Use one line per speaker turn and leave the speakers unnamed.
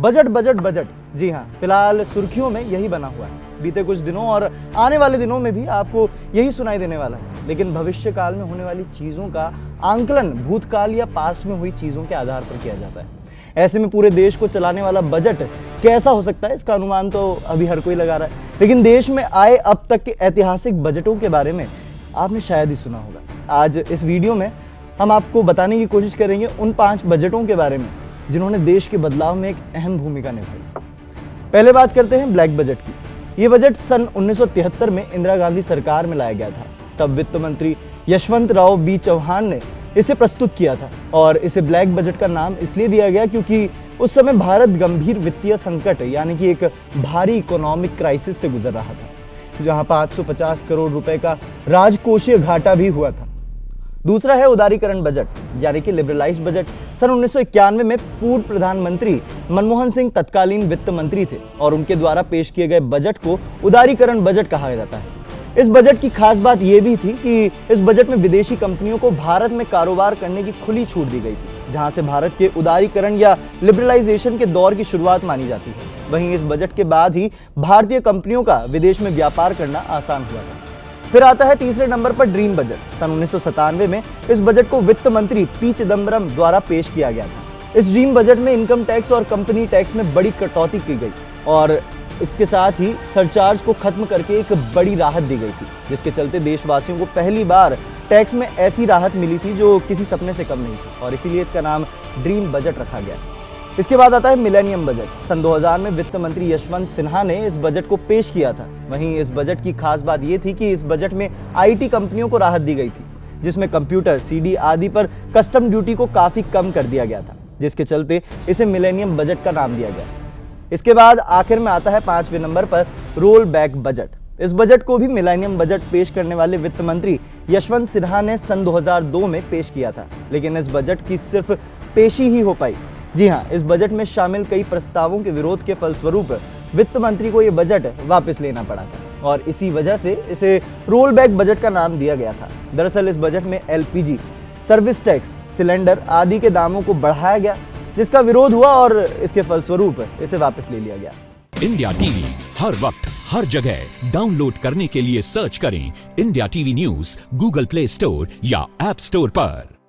Budget budget budget, जी हाँ, फिलहाल सुर्खियों में यही बना हुआ है। बीते कुछ दिनों और आने वाले दिनों में भी आपको यही सुनाई देने वाला है। लेकिन भविष्य काल में होने वाली चीज़ों का आंकलन भूतकाल या पास्ट में हुई चीज़ों के आधार पर किया जाता है। ऐसे में पूरे देश को चलाने वाला बजट कैसा हो सकता है, इसका अनुमान तो अभी हर कोई लगा रहा है। लेकिन देश में आए अब तक के ऐतिहासिक बजटों के बारे में आपने शायद ही सुना होगा। आज इस वीडियो में हम आपको बताने की कोशिश करेंगे उन 5 बजटों के बारे में जिन्होंने देश के बदलाव में एक अहम भूमिका निभाई। पहले बात करते हैं ब्लैक बजट की। ये बजट सन 1973 में इंदिरा गांधी सरकार में लाया गया था। तब वित्त मंत्री यशवंतराव बी चौहान ने इसे प्रस्तुत किया था और इसे ब्लैक बजट का नाम इसलिए दिया गया क्योंकि उस समय भारत गंभीर वित्तीय संकट यानी कि एक भारी इकोनॉमिक क्राइसिस से गुजर रहा था, जहां 550 करोड़ रुपए का राजकोषीय घाटा भी हुआ था। दूसरा है उदारीकरण बजट यानी कि लिबरलाइज्ड बजट। सन 1991 में पूर्व प्रधानमंत्री मनमोहन सिंह तत्कालीन वित्त मंत्री थे और उनके द्वारा पेश किए गए बजट को उदारीकरण बजट कहा जाता है। इस बजट की खास बात यह भी थी कि इस बजट में विदेशी कंपनियों को भारत में कारोबार करने की खुली छूट दी गई थी, जहां से भारत के उदारीकरण या लिबरलाइजेशन के दौर की शुरुआत मानी जाती है। वहीं इस बजट के बाद ही भारतीय कंपनियों का विदेश में व्यापार करना आसान हुआ था। फिर आता है तीसरे नंबर पर ड्रीम बजट। सन 1997 में इस बजट को वित्त मंत्री पी चिदम्बरम द्वारा पेश किया गया था। इस ड्रीम बजट में इनकम टैक्स और कंपनी टैक्स में बड़ी कटौती की गई और इसके साथ ही सरचार्ज को खत्म करके एक बड़ी राहत दी गई थी, जिसके चलते देशवासियों को पहली बार टैक्स में ऐसी राहत मिली थी जो किसी सपने से कम नहीं थी और इसीलिए इसका नाम ड्रीम बजट रखा गया। इसके बाद आता है मिलेनियम बजट। सन 2000 में वित्त मंत्री यशवंत सिन्हा ने इस बजट को पेश किया था। वहीं इस बजट की खास बात यह थी कि इस बजट में आईटी कंपनियों को राहत दी गई थी, जिसमें कंप्यूटर, सीडी आदि पर कस्टम ड्यूटी को काफी कम कर दिया गया था, जिसके चलते इसे मिलेनियम बजट का नाम दिया गया। इसके बाद आखिर में आता है 5वें नंबर पर रोल बैक बजट। इस बजट को भी मिलेनियम बजट पेश करने वाले वित्त मंत्री यशवंत सिन्हा ने सन 2002 में पेश किया था, लेकिन इस बजट की सिर्फ पेशी ही हो पाई। जी हाँ, इस बजट में शामिल कई प्रस्तावों के विरोध के फलस्वरूप वित्त मंत्री को यह बजट वापस लेना पड़ा था और इसी वजह से इसे रोल बैक बजट का नाम दिया गया था। दरअसल इस बजट में एलपीजी, सर्विस टैक्स, सिलेंडर आदि के दामों को बढ़ाया गया, जिसका विरोध हुआ और इसके फलस्वरूप इसे वापस ले लिया गया।
इंडिया टीवी हर वक्त हर जगह डाउनलोड करने के लिए सर्च करें India TV news Google play store या ऐप स्टोर पर।